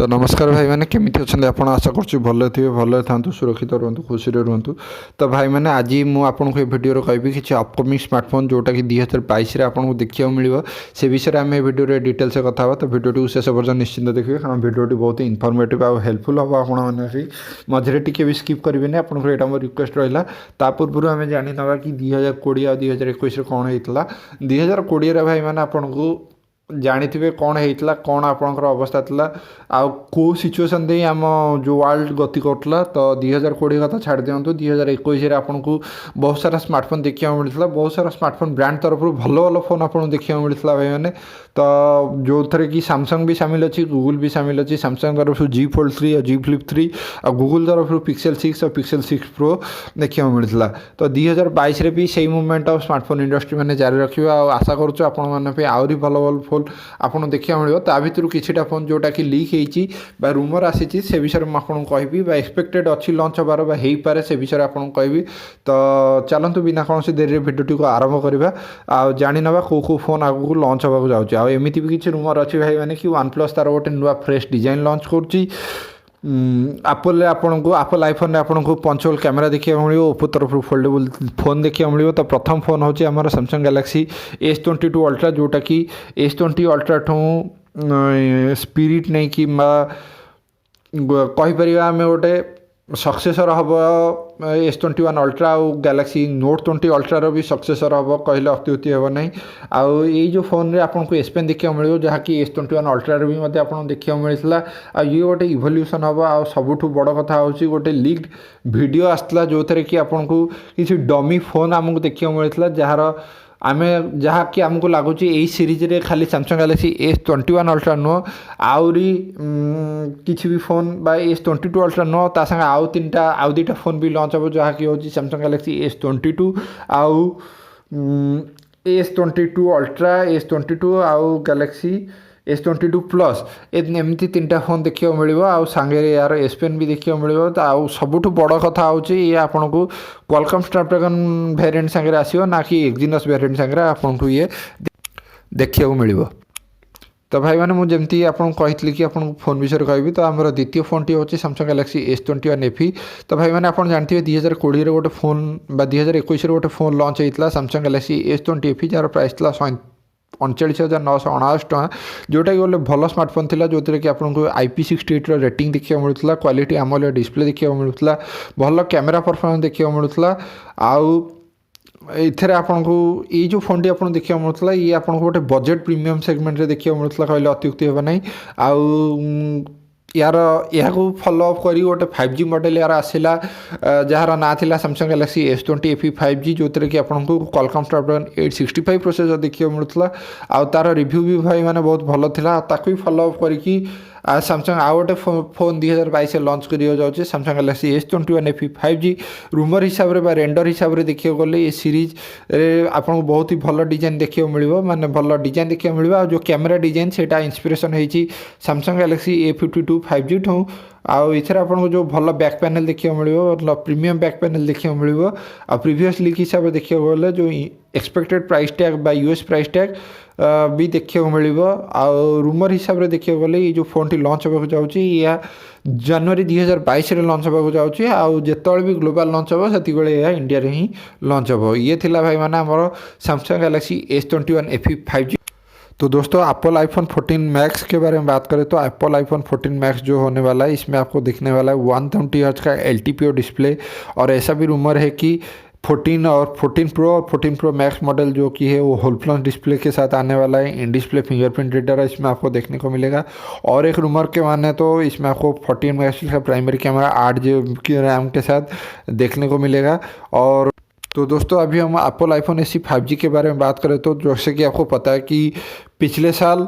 तो नमस्कार भाई मैंने केमी अच्छा आप आशा कर भले थे भले था सुरक्षित रुहतु खुशी रुहतु। तो भाई मैंने आज मुझे भिडियो कहि कि अपकमिंग स्मार्टफोन जोटा कि 2022 आपको देखा मिले से विषय में आम भिडियो डिटेल्स कथा। तो भिडियो शेष पर्यटन निश्चिंत देखिए कारण भिडियो बहुत इनफर्मेटिव और हेल्पफुल हम आपने मझे टी भी स्किप करेंगे आपको यहाँ मोर रिक्वेस्ट रहा। पूर्व आम जानी ना कि 2020 और 2021 कौन होता 2020 भाई मैंने आपको जानी कौन होता कौन आपणकर अवस्था था आउ को सिचुएसन दे आम जो वर्ल्ड गति करूला। तो 2020 कथा छाड़ दिंतु 2021 आपन को बहुत सारा स्मार्टफोन देखा मिलता बहुत सारा स्मार्टफोन ब्रांड तरफ भल भल फोन आपको देखा मिलता भाई मैंने। तो जो थे कि सैमसंग भी सामिल अच्छी गूगल भी सामिल अच्छी सैमसंग तरफ जी फोल्ड 3 और जी फ्लिप 3 और गूगल तरफ पिक्सेल 6 और पिक्सेल 6 प्रो देखा मिलता। तो 2022 भी सही मुवमेंट ऑफ स्मार्टफोन इंडस्ट्री मैंने जारी रखा आशा करुँ आहरी भल भल फोन आपको देखा मिले ता भर किसीटा फोन जोटा कि लीक होती रूमर आसी से विषय में आपको कहि एक्सपेक्टेड अच्छी लॉन्च हबार हो पारे से विषय आपको कहि। तो चलतु बिना कौन देरी भिडियो को आरंभ करवा आ जानी ना कौ फोन आगू लॉन्च होगा जाऊँगी आमती भी किसी रूमर अच्छी भाई मैंने कि वन प्लस तार गोटे नुआ फ्रेश डिजाइन लॉन्च करुँची। एप्पल आपन को एप्पल आईफोन आपन को पंचोल कैमेरा देखा मिले ओप्पो तरफ फोल्डेबल फोन देखा मिले। तो प्रथम फोन हूँ आम सैमसंग गैलेक्सी S22 अल्ट्रा जोटा कि S20 अल्ट्रा ठूँ स्पिरिट नहीं कि कहीपर आम गोटे सक्सेसर हम S21 अल्ट्रा और गैलेक्सी नोट 20 अल्ट्रार भी सक्सेसर हम कहले अत्युक्ति हे ना। आउ ये जो फोन रे आपको S पेन देखा मिले जहाँकि S21 अल्ट्रार भी आपको देखा मिलता ये गोटे इवोल्यूशन हम आ सबुठ बड़ कथा हूँ गोटे लीक्ड वीडियो आसला जो थे कि आपको किसी डमी फोन आमको देखा मिलता जार आम जहाँकि आमको लगुच यही सीरीज रे खाली सैमसंग गैलेक्सी S21 अल्ट्रा नुह आहरी किसी भी फोन बा S22 अल्ट्रा नुह ता संगे आउ तीनटा आउ दुटा फोन भी लॉन्च हो जहाँकि हूँ सैमसंग गैलेक्सी S22 आउ S22 अल्ट्रा S22 आउ गैलेक्सी S22 प्लस एमती तीनटा फोन देखा मिले आउ सांगे यार S पेन भी देखा मिले। आउ सबुठ बड़ कथा हूँ ये आपन को क्वालकम स्नैपड्रैगन वेरिएंट सांगे आसो ना कि एक्जिनस वेरिएंट सांगे आपको ये देखा मिले। तो भाई मैंने मुझे आपको कही कि आपको फोन विषय कहि। तो आम द्वितीय फोन टी हूँ सैमसंग गैलेक्सी S21 FE। तो भाई मैंने आप जानते 2020 गोटे फोन 2021 गोटे फोन लॉन्च होता Samsung Galaxy S20 FE jar price था 39,959 टଙ୍କା जोटा कि गोटे भल स्मार्टफोन था जो कि आपको IP68 रेटिंग देखा मिलूला क्वालिटी AMOLED डिस्प्ले देखा मिलूला भल कैमेरा परफॉर्मेंस देखा मिलूला आउ इथे आपको ये जो फोन टी आपको देखा मिलूला ये आपको गोटे बजेट प्रीमियम सेगमेंट रे देखा मिलूला कहले अत्युक्ति हे ना। आउ यार यहाँ फॉलोअप करी गोटे 5G मॉडल यार आसला जार ना था Samsung Galaxy S20 FE 5G जो कि आपको क्वालकम स्नैपड्रैगन 865 प्रोसेसर देखा मिलूला आउ तार रिव्यू भी भाई मैंने बहुत भल था ताकू फॉलोअप करके सैमसंग आउ गोटे फोन 2022 लॉन्च कर Samsung Galaxy S21 FE 5G rumour हिसाब से रेंडर हिसाब से देखा गले ये सीरीज आपको बहुत ही भल डिजाइन देखा मिले माने भल डिजाइन देखा मिले। जो कैमेरा डिजाइन से इंस्पिरेशन होती सैमसंग गैलेक्सी A52 5G ठूँ आउ इधर आपको जो भल बैक पैनल देखा मिले प्रीमियम बैक पैनल देखा मिले आ प्रीवियस लीक हिसाब से देखा गले जो एक्सपेक्टेड प्राइस टैग बा US प्राइस टैग भी देखा मिले। आउ रूमर हिसाब से देखा गले ये जो फोन टी लॉन्च होगा जाऊँगी या जनवरी 2022 लॉन्च होगा जाऊँगी आउ जिते भी ग्लोबल लॉन्च हो से इंडिया रे ही लॉन्च हो। ये थिला भाई मैंने आम Samsung Galaxy S21 FE 5G। तो दोस्तों एप्पल आईफोन 14 मैक्स के बारे में बात करें तो एप्पल आईफोन 14 मैक्स जो होने वाला है इसमें आपको दिखने वाला है 120 हर्ट्ज का LTPO डिस्प्ले और ऐसा भी रूमर है कि 14 और 14 प्रो और 14 प्रो मैक्स मॉडल जो कि है वो होल प्लस डिस्प्ले के साथ आने वाला है। इन डिस्प्ले फिंगरप्रिंट रीडर है इसमें आपको देखने को मिलेगा और एक रूमर के माने तो इसमें आपको 14 मेगापिक्सल का प्राइमरी कैमरा 8 GB की रैम के साथ देखने को मिलेगा। और तो दोस्तों अभी हम एप्पल आईफोन SE 5G के बारे में बात करें तो जैसे कि आपको पता है कि पिछले साल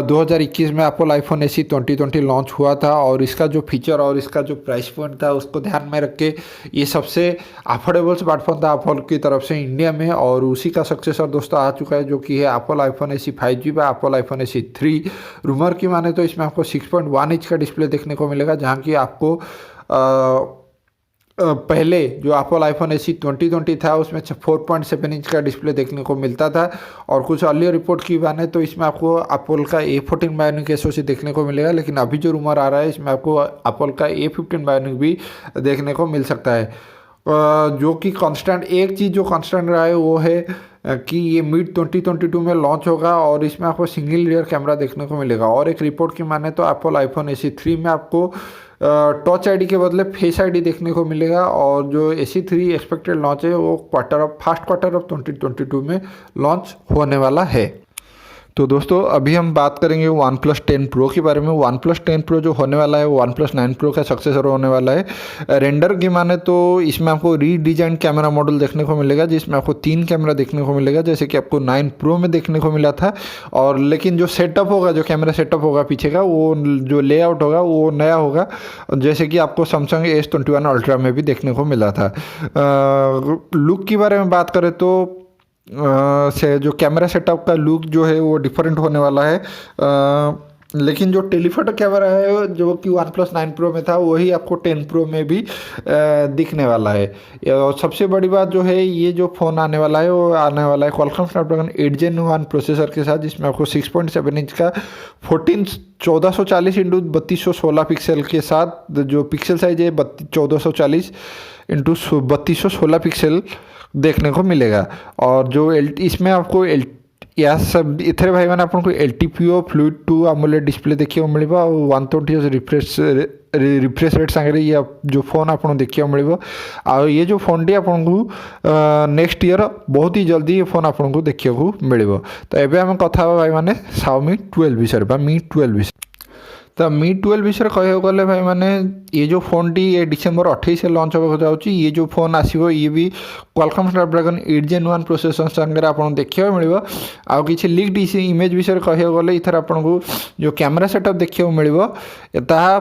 2021 में एप्पल आईफोन SE 2020 लॉन्च हुआ था और इसका जो फीचर और इसका जो प्राइस पॉइंट था उसको ध्यान में रख के ये सबसे अफोर्डेबल स्मार्टफोन था एप्पल की तरफ से इंडिया में और उसी का सक्सेसर दोस्तों आ चुका है जो कि है एप्पल आईफोन SE 5G व एप्पल आईफोन SE 3। रूमर की माने तो इसमें आपको 6.1 इंच का डिस्प्ले देखने को मिलेगा जहाँ की आपको पहले जो एप्पल आईफोन एसी 2020 था उसमें 4.7 इंच का डिस्प्ले देखने को मिलता था, और कुछ अर्लियर रिपोर्ट की माने तो इसमें आपको एप्पल का A14 बायोनिक एसओसी देखने को मिलेगा। लेकिन अभी जो रूमर आ रहा है इसमें आपको एप्पल का A15 बायोनिक भी देखने को मिल सकता है। जो कि कांस्टेंट, एक चीज़ जो कांस्टेंट रहा है वो है कि ये मिड 2022 में लॉन्च होगा और इसमें आपको सिंगल रियर कैमरा देखने को मिलेगा। और एक रिपोर्ट की माने तो एप्पल आईफोन एसी 3 में आपको टच आईडी के बदले फेस आईडी देखने को मिलेगा, और जो एसी 3 एक्सपेक्टेड लॉन्च है वो फर्स्ट क्वार्टर ऑफ 2022 में लॉन्च होने वाला है। तो दोस्तों अभी हम बात करेंगे वन प्लस 10 प्रो के बारे में। वन प्लस 10 प्रो जो होने वाला है वो वन प्लस 9 प्रो का सक्सेसर होने वाला है। रेंडर की माने तो इसमें आपको रीडिजाइन कैमरा मॉडल देखने को मिलेगा, जिसमें आपको 3 कैमरा देखने को मिलेगा, जैसे कि आपको 9 प्रो में देखने को मिला था। और लेकिन जो सेटअप होगा, जो कैमरा सेटअप होगा पीछे का, वो जो लेआउट होगा वो नया होगा, जैसे कि आपको सैमसंग S21 अल्ट्रा में भी देखने को मिला था। लुक के बारे में बात करें तो से जो कैमरा सेटअप का लुक जो है वो डिफरेंट होने वाला है। लेकिन जो टेलीफोटो कैमरा है जो कि वन प्लस 9 प्रो में था वही आपको 10 प्रो में भी दिखने वाला है। और सबसे बड़ी बात जो है, ये जो फ़ोन आने वाला है वो आने वाला है क्वालकॉम स्नैपड्रैगन 8 Gen 1 प्रोसेसर के साथ, जिसमें आपको 6.7 इंच का 1440 इंटू 3216 पिक्सल के साथ, जो पिक्सल साइज है 1440 इंटू 3216 पिक्सल देखने को मिलेगा। और जो इसमें आपको या सब इतने भाई मैंने आपको LTPO फ्लूइड 2 AMOLED डिस्प्ले देखिए मिल, 120 रिफ्रेश रेट सागर ये जो फोन आप देखा मिल। आ ये जो फोन टी आपको नेक्स्ट ईयर बहुत ही जल्दी ये फोन आपको देखा मिल। तो एबे आम कथा भाई मैंने Xiaomi 12 विषय Mi 12 विषय। तो Mi 12 विषय कह गले भाई मैंने ये जो फोन टी ये डिसेंबर 28 लॉन्च होगा जाऊँगी। ये जो फोन आसो ये भी क्वालकॉम स्नैपड्रैगन 8 Gen 1 प्रोसेसर सागर आपको देखा मिल। आउ कि लीक्ड इमेज विषय कह गले इथर आपको जो कैमरा सेटअप देखा मिल,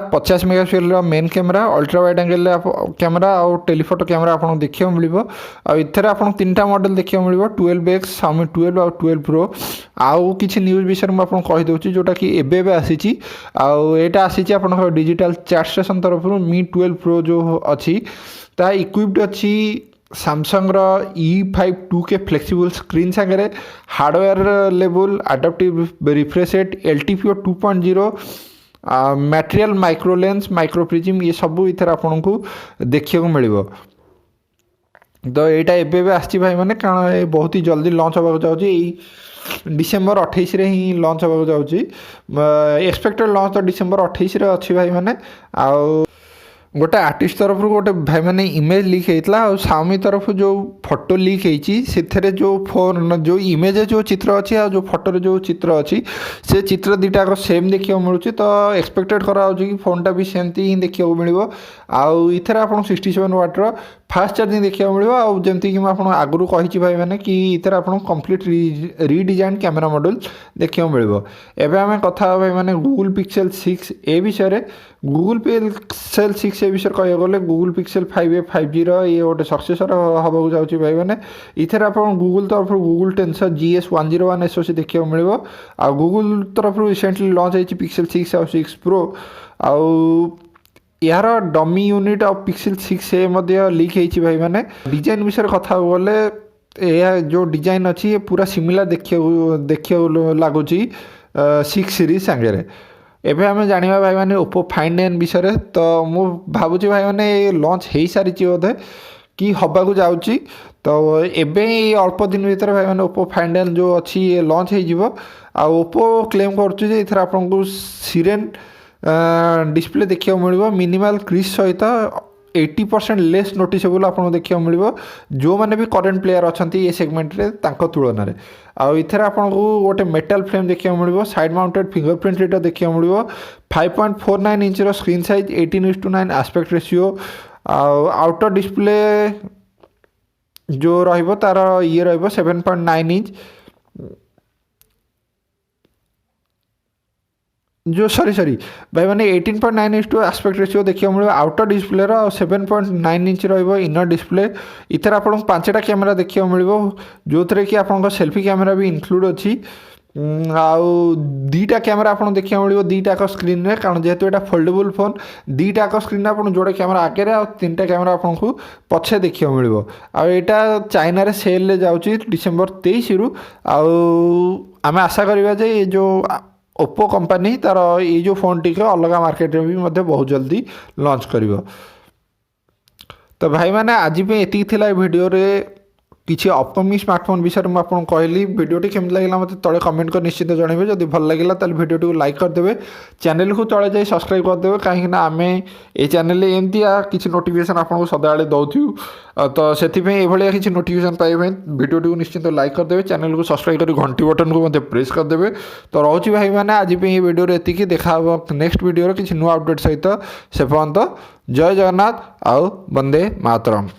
50 megapixel main camera, ultra wide angle camera और टेलीफोटो कैमरा आपको देखा मिल। आर आप 3टा मॉडल देखा मिल, 12X, Xiaomi 12 और 12 Pro। आउ कि न्यूज विषय मुझे कहीदे जोटा कि एबे आसी आटा आसी आप डिजिटल चैट स्टेशन तरफ Mi 12 Pro जो अच्छी ता इक्विप्ड अच्छी Samsung E5 2K flexible screen सागर, hardware level adaptive refresh rate, LTPO 2.0, material micro lens, micro prism, ये सब इधर आपको देखा मिल। तो यहाँ एबे आसी भाई मैंने कारण ये बहुत ही जल्दी लॉन्च होगा जाऊँगी, डिसेंबर 28 रे ही लॉन्च होगा जाऊँगी। एक्सपेक्टेड लॉन्च तो डिसेंबर 28 रे अच्छी भाई मैंने। आउ गोटे आर्टिस्ट तरफ गोटे भाई मैंने इमेज लीक होता है, Xiaomi तरफ जो फोटो लीक होती जो फोन जो इमेज जो चित्र अच्छी जो फोटो जो चित्र अच्छी से चित्र दुटा सेम देखा मिलूँ। तो एक्सपेक्टेड करा कि फोनटा भी सेमती ही देखा मिल। आउ इथर आप 67 वाट्र फास्ट चार्जिंग देखा मिल। आमती कि मुझे आगुरी कही भाई मैंने कि इथर आप कंप्लीट रीडिजाइन कैमेरा मॉडल देखा मिल। एवं आम कथा भाई मैंने गूगल पिक्सेल 6 ए विषय। गूगल पिक्सेल 6 ए विषय कह गले गूगल पिक्सेल 5a 5G ये गोटे सक्सेसर हाँ जाऊँगी भाई मैंने। इथर आप गूगल तरफ गूगल टेंसर GS101 SoC देखा मिल। आ गूगल तरफ रिसेंटली लॉन्च होती पिक्सेल 6 और 6 Pro। आउ यार डमी यूनिट और पिक्सेल 6a लीक होती भाई मैंने। डिजाइन विषय कथा गले यह जो डिजाइन अच्छी ये पूरा सिमिलर देखा लगुच 6 सीरीज सागर। एबे आम जाना भाई मैंने ओप्पो Find N विषय। तो मु भावुँ भाई मैंने ये लॉन्च हो सारी बोधे कि हवा को जाऊँगी। तो एबे अल्प दिन भीतर भाई मैंने ओप्पो Find N जो अच्छी ये लॉन्च हो। ओप्पो क्लेम कर आपको सिरेन डिस्प्ले देखा मिल, मिनिमल क्रिज सहित 80% लेस नोटिसेबल आपको देखा मिल, जो मैंने भी करेन्ट प्लेयर अच्छा ये सेगमेंट्रे तुलन में। आउ इथर आपको गोटे मेटाल फ्रेम देखा मिल, साइड माउंटेड फिंगरप्रिंट रीडर देखा मिल, 5.49 inch screen size, 18:9 aspect ratio. Outer display जो तार ये 7.9 इंच जो सॉरी भाई मैंने 18.9:2 आस्पेक्ट रेशियो देखा मिले outer display 7.9 inch inner display. Ether आप 5टा कैमेरा देखा मिल, जो थे कि आप सेल्फी कैमेरा भी इनक्लूड अच्छी। आउ दुईटा कैमेरा आप देखा मिले दुईटा स्क्रीन में कारण जेहेतु यहाँ फोल्डेबल फोन दुईटा स्क्रीन आप जोड़े कैमेरा आगे आ 3टा कैमेरा आपको पछे देखा मिले आईटा चाइना रे सेल ले जाऊँगी डिसेम्बर 23 रु आम आशा करवा ये जो ओप्पो कंपनी तार ये जो फोन टी अलग मार्केट में भी बहुत जल्दी लॉन्च कर। तो भाई मैंने आज ये वीडियो रे किसी अपकमिंग स्मार्टफोन विषय में आपको कहली वीडियोटी केमती लगे मतलब तले कमेंट कर निश्चित जनइबे जब भल लगे तो वीडियो को लाइक करदे चैनल को तले जाए सब्सक्राइब करदे कहीं आम ये चैनल एमती किसी नोटिफिकेशन आपको सदाबे दौथु तो से किसी नोटिफिकेशन पाइबा वीडियो को निश्चित लाइक करदे चैनल को सब्सक्राइब कर घंटी बटन को मतलब प्रेस करदे तो रोचे भाई मैंने आज ये वीडियो ये देखा नेक्स्ट वीडियो किसी नुआ अपडेट सहित से पर्यंत जय जगन्नाथ आउ वंदे मातरम।